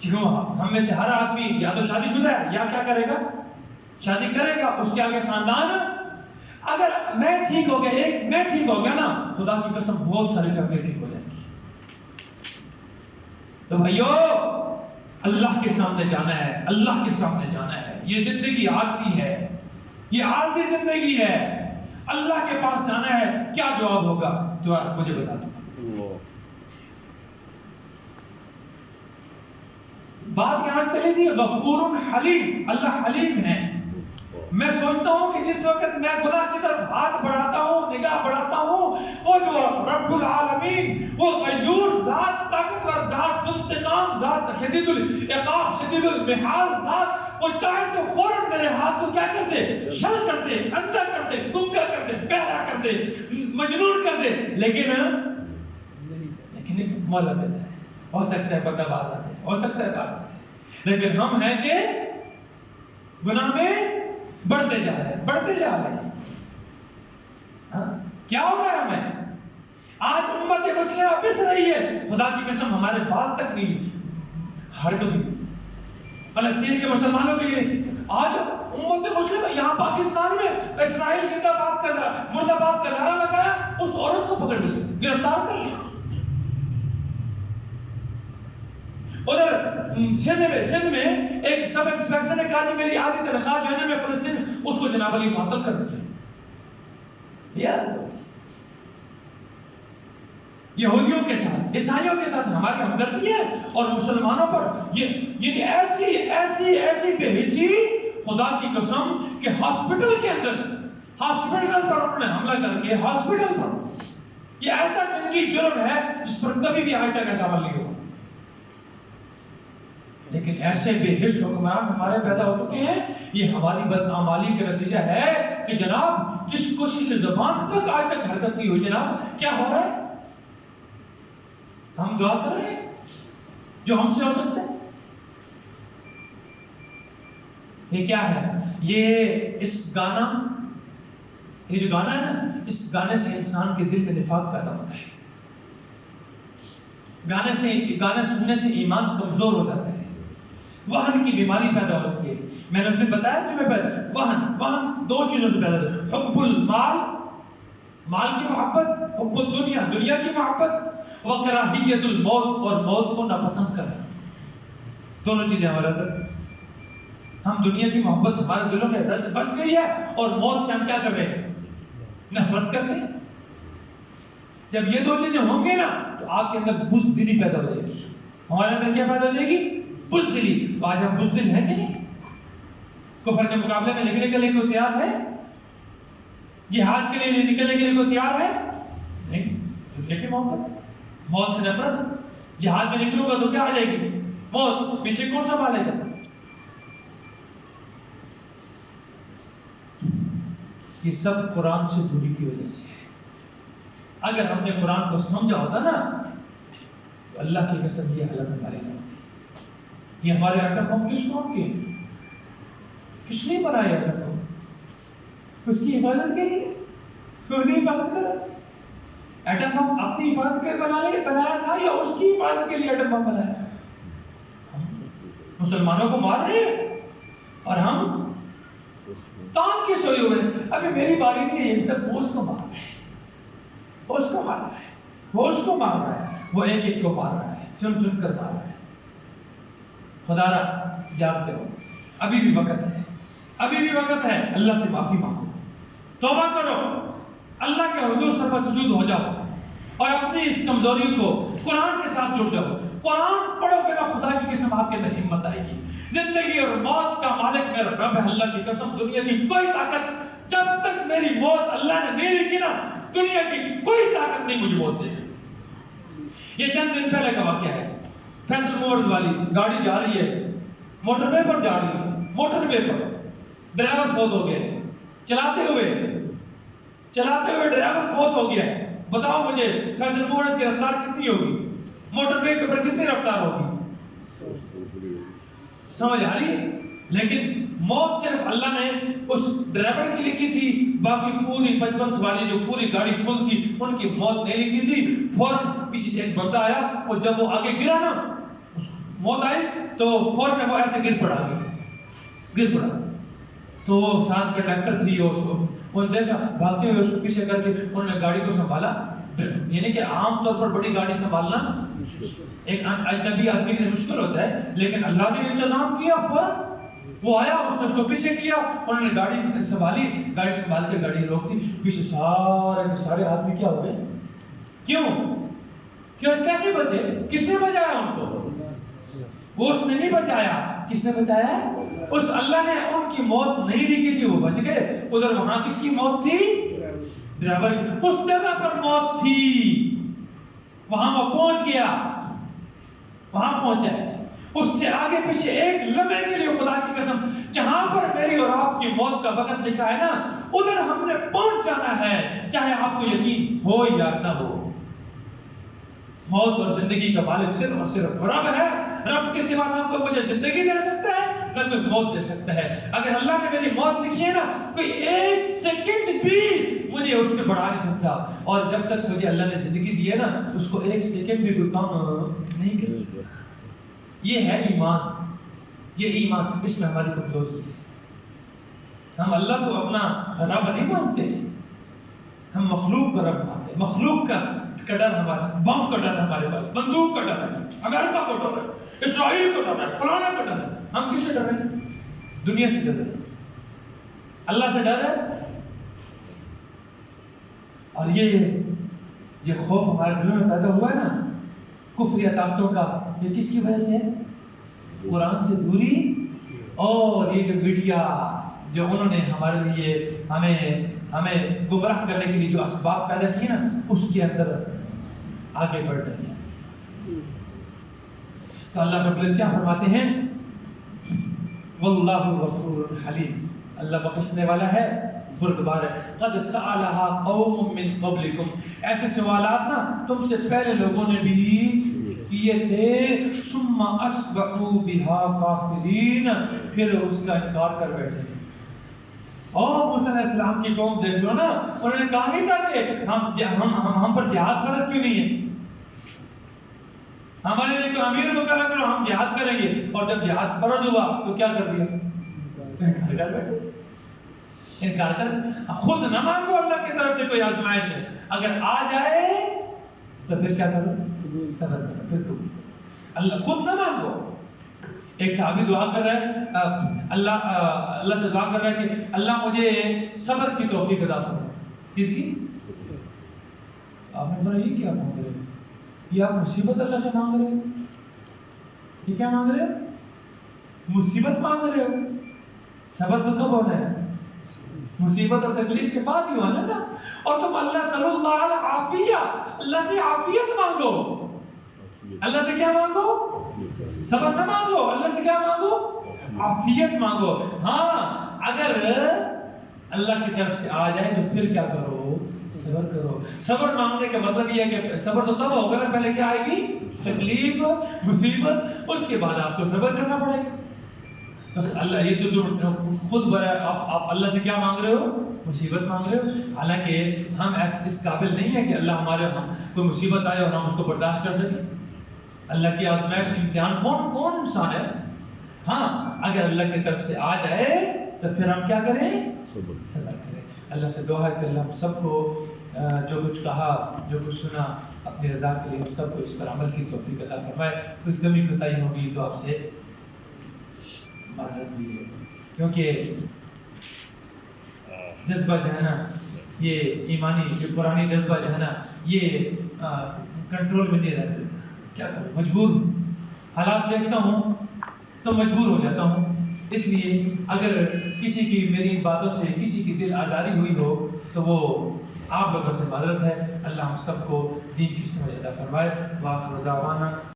کیوں ہم میں سے ہر آدمی یا تو شادی شدہ ہے یا کیا کرے گا؟ شادی کرے گا، اس کے آگے خاندان. اگر میں ٹھیک ہو گیا، ایک میں ٹھیک ہو گیا نا، خدا کی قسم بہت ساری فیملی ٹھیک ہو جائے گی. تو بھائیو اللہ کے سامنے جانا ہے، اللہ کے سامنے جانا ہے. یہ زندگی عارضی ہے، یہ عارضی زندگی ہے. اللہ کے پاس جانا ہے. کیا جواب ہوگا؟ تو مجھے بتا دو. بات یہاں چلی تھی غفور حلیم. اللہ حلیم ہے. میں سوچتا ہوں کہ جس وقت میں گناہ کی طرف ہاتھ بڑھاتا ہوں، نگاہ بڑھاتا ہوں، وہ جو رب العالمین، وہ غیور ذات، طاقتور ذات، منتقام ذات، شدید العقاب، شدید المحال ذات، وہ چاہے تو فوراً میرے ہاتھ کو کیا کر دے؟ شل کر دے، اندھا کر دے، گنگا کر دے، بہرا کر دے، مجنون کر دے. لیکن ایک مولا دیتا ہے. ہو سکتا ہے بندہ باز آ جائے، ہو سکتا ہے باز آ جائے. لیکن ہم ہیں کہ گناہ میں بڑھتے جا رہے ہیں، بڑھتے جا رہے ہیں. کیا ہو رہا ہے ہمیں؟ آج امت مسلمہ پس رہی ہے. خدا کی قسم ہمارے بال تک نہیں حرکت ہوئی. فلسطین کے مسلمانوں کے لیے آج امت مسلمہ یہاں پاکستان میں اسرائیل زندہ باد کر رہا، مردہ باد کا نعرہ لگایا، اس عورت کو پکڑ لیا، گرفتار کر لیا. ادھر سندھ میں ایک سب انسپیکٹر نے کہا جی میری آدھی تنخواہ جو ہے نا میں فلسطین، اس کو جناب علی معطل کر دیا. یہودیوں کے ساتھ، عیسائیوں کے ساتھ ہماری ہمدردی ہے، اور مسلمانوں پر یہ ایسی ایسی ایسی بے حسی، خدا کی قسم کہ ہاسپٹل کے اندر، ہاسپٹل پر انہوں نے حملہ کر کے، ہاسپٹل پر. یہ ایسا جنگی جرم ہے جس پر کبھی بھی آج تک ایسا عمل نہیں ہوا. لیکن ایسے بے حس حکمران ہمارے پیدا ہو چکے ہیں. یہ ہماری بدعمالی کا نتیجہ ہے کہ جناب جس کسی کی زبان تک آج تک حرکت نہیں ہوئی، جناب کیا ہو رہا ہے؟ ہم دعا کر رہے ہیں جو ہم سے ہو سکتا ہے. یہ کیا ہے؟ یہ جو گانا ہے نا، اس گانے سے انسان کے دل میں نفاق پیدا ہوتا ہے. گانے سننے سے ایمان کمزور ہو جاتا ہے، وہن کی بیماری پیدا ہوتی ہے. میں نے بتایا تمہیں وہن دو چیزوں سے پیدا ہوتا ہے. حب المال، مال کی محبت، حب الدنیا، دنیا کی محبت، وکراہیت الموت، اور موت کو ناپسند کرنا. دونوں چیزیں ہمارے اندر، ہم دنیا کی محبت ہمارے دلوں میں رچ بس گئی ہے، اور موت سے ہم کیا کر رہے ہیں؟ نفرت کرتے ہیں. جب یہ دو چیزیں ہوں گے نا تو آپ کے اندر بزدلی پیدا ہو جائے گی. ہمارے اندر کیا پیدا ہو جائے گی؟ بزدلی. تو آج ہم بزدل ہیں کہ نہیں؟ کفر کے مقابلے میں لکھنے کے لیے کوئی تیار ہے؟ جہاد کے لیے نکلنے کے لیے کوئی تیار ہے؟ نہیں. دنیا کی محبت، موت سے نفرت. جہاد میں نکلوں گا تو کیا آ جائے گی؟ موت. پیچھے کون سنبھالے گا؟ یہ سب قرآن سے دوری کی وجہ سے ہے. اگر ہم نے قرآن کو سمجھا ہوتا نا تو اللہ کی قسم یہ حالت ہماری نہ ہوتی. یہ ہمارے ایٹم بم کس قوم کے؟ کس نے بنایا ایٹم بم؟ اس کی حفاظت کے لیے. خود ہی حفاظت کرا. ایٹم بم اپنی حفاظت کے لیے بنایا تھا یا اس کی حفاظت کے لیے ایٹم بم بنایا؟ مسلمانوں کو مار رہے ہیں اور ہم تان کے سوئے ہوئے. ابھی میری باری نہیں ہے، تک وہ اس کو مار رہا ہے، وہ اس کو مار رہا ہے، وہ اس کو مار رہا ہے، وہ ایک ایک کو مار رہا ہے، چن چن کر مار رہا ہے. خدا را جانتے ہو ابھی بھی وقت ہے، ابھی بھی وقت ہے. اللہ سے معافی مانگو، توبہ کرو، اللہ کے حضور سر سجود ہو جاؤ، اور اپنی اس کمزوری کو قرآن کے ساتھ جڑ جاؤ. قرآن پڑھو گے نا، خدا کی قسم آپ کے اندر ہمت آئے گی. زندگی اور موت کا مالک میرا رب ہے. اللہ کی قسم دنیا کی کوئی طاقت، جب تک میری موت اللہ نے نہیں لکھی نا، دنیا کی کوئی طاقت نہیں مجھے موت دے سکتی. یہ چند دن پہلے کا واقعہ ہے. فیصل موورز والی گاڑی جا رہی ہے، موٹر وے پر جا رہی ہے، موٹر وے پر ڈرائیور فوت ہو گئے. چلاتے ہوئے ڈرائیور فوت ہو گیا. بتاؤ مجھے فیصل موورز کی رفتار کتنی ہوگی؟ موٹر وے کے اوپر کتنی رفتار ہوگی؟ سمجھ آ رہی ہے؟ لیکن موت صرف اللہ نے اس ڈرائیور کی لکھی تھی، باقی پوری 55 والی جو پوری گاڑی فل تھی ان کی موت نہیں لکھی تھی. فوراً پیچھے سے ایک بندہ آیا اور جب وہ آگے گرا نا، اس کو موت آئی تو فوراً وہ ایسے گر پڑا. تو وہ ساتھ کے ڈاکٹر تھی، انہوں نے دیکھا بھاگتے ہوئے اس کو پیچھے کر کے انہوں نے گاڑی کو سنبھالا. یعنی کہ عام طور پر بڑی گاڑی سنبھالنا ایک اجنبی آدمی کے لیے مشکل ہوتا ہے، لیکن اللہ نے انتظام کیا. فوراً وہ آیا، اس نے اس کو پیچھے کیا، انہوں نے گاڑی سنبھالی، گاڑی سنبھال کے گاڑی روک دی. پیچھے سارے کے سارے آدمی کیا ہو گئے؟ کیوں کیسے بچے؟ کس نے بچایا ان کو؟ وہ اس نے نہیں بچایا. کس نے بچایا؟ اس اللہ نے. ان کی موت نہیں لکھی تھی، وہ بچ گئے. ادھر وہاں کس کی موت تھی؟ ڈرائیور کی. اس جگہ پر موت تھی، وہاں وہ پہنچ گیا، وہاں پہنچا ہے. اس سے آگے پیچھے ایک لمحے کے لیے خدا کی قسم جہاں پر میری اور آپ کی موت کا وقت لکھا ہے نا، ادھر ہم نے پہنچ جانا ہے، چاہے آپ کو یقین ہو یا نہ ہو. موت اور زندگی کا مالک صرف اور صرف رب ہے. رب کے سوا نہ کوئی مجھے زندگی دے سکتا ہے نہ کوئی موت دے سکتا ہے. اگر اللہ نے میری موت لکھی ہے نا، کوئی ایک سیکنڈ بھی مجھے اس پہ بڑھا نہیں سکتا. اور جب تک مجھے اللہ نے زندگی دی ہے نا، اس کو ایک سیکنڈ بھی کوئی کام نہیں کر سکتا. یہ ہے ایمان. یہ ایمان اس میں ہماری کمزوری ہے. ہم اللہ کو اپنا رب نہیں مانتے، ہم مخلوق کا رب مانتے ہیں. مخلوق کا ڈر ہمارا، بم کا ڈر ہمارے پاس، بندوق کا ڈر ہے، امریکہ کا ڈر ہے، اسرائیل کا ڈر ہے، فلانا کا ڈر ہے. ہم کس سے ڈر رہے ہیں؟ دنیا سے ڈر رہے ہیں. اللہ سے ڈر ہے. اور یہ خوف ہمارے دلوں میں پیدا ہوا ہے نا کفری طاقتوں کا، یہ کس کی وجہ سے ہے؟ قرآن سے دوری اور یہ جو میڈیا جو انہوں نے ہمارے لیے ہمیں گمراہ کرنے کے لیے جو اسباب پیدا کیے نا، اس کے اندر آگے بڑھ رہی ہے. تو اللہ رب العزت کیا فرماتے ہیں؟ واللہ غفور حلیم. اللہ بخشنے والا ہے، بردبار ہے. قد سألها قوم من قبلکم. ایسے سوالات نا تم سے پہلے لوگوں نے بھی کیے تھے. ثم اصبحوا بها کافرین. پھر اس کا انکار کر بیٹھے. اور موسیٰ علیہ السلام کی قوم دیکھ لو نا، انہوں نے کہا نہیں تھا کہ ہم پر جہاد فرض کیوں نہیں ہے، ہمارے لیے تو امیر مقرر کرو، ہم جہاد کریں گے. اور جب جہاد فرض ہوا تو کیا کر دیا؟ انکار کر بیٹھے. انکار کر. خود نہ مانگو اللہ کی طرف سے کوئی آزمائش ہے، اگر آ جائے تو پھر کیا کرو؟ صبر کرو. پھر تو اللہ خود نہ مانگو. ایک صحابی دعا کر رہا ہے، اللہ سے دعا کر رہا ہے کہ اللہ مجھے صبر کی توفیق عطا فرما. کس کی؟ آپ نے بولا یہ کیا مانگ رہے ہیں؟ یہ آپ مصیبت اللہ سے مانگ رہے ہو؟ یہ کیا مانگ رہے ہو؟ مصیبت مانگ رہے ہو. صبر تو کب ہونا ہے؟ مصیبت اور تکلیف کے بعد ہی ہونا نا. اور تم اللہ صلی اللہ علیہ عافیہ، اللہ سے عافیت مانگو. اللہ سے کیا مانگو؟ صبر نہ مانگو. اللہ سے کیا مانگو؟ عافیت مانگو. ہاں اگر اللہ کی طرف سے آ جائے تو پھر کیا کرو؟ صبر کرو. صبر مانگنے کا مطلب یہ ہے کہ صبر تو تب ہوگا نا پہلے کیا آئے گی؟ تکلیف، مصیبت، اس کے بعد آپ کو صبر کرنا پڑے گا. بس اللہ یہ تو خود آپ اللہ سے کیا مانگ رہے ہو؟ مصیبت مانگ رہے ہو. حالانکہ ہم اس قابل نہیں ہے کہ اللہ ہمارے کوئی مصیبت آئے اور ہم اس کو برداشت کر سکیں. اللہ کی آزمائش امتحان کون انسان ہے؟ ہاں اگر اللہ کی طرف سے آ جائے تو پھر ہم کیا کریں؟ صبر کریں. اللہ سے دعا ہے کہ اللہ ہم سب کو جو کچھ کہا، جو کچھ سنا، اپنی رضا کے لیے ہم سب کو اس پر عمل کی توفیق عطا فرمائے. کوئی کمی کوتاہی ہوگی تو آپ سے معذرت بھی ہے، کیونکہ جذبہ جو ہے نا، یہ ایمانی جو قرآنی جذبہ جو ہے نا، یہ کنٹرول میں نہیں رہتے. کیا کروں، مجبور ہوں. حالات دیکھتا ہوں تو مجبور ہو جاتا ہوں. اس لیے اگر کسی کی میری باتوں سے کسی کی دل آزاری ہوئی ہو تو وہ آپ لوگوں سے معذرت ہے. اللہ ہم سب کو دین کی سمجھ عطا فرمائے. وآخر دعوانا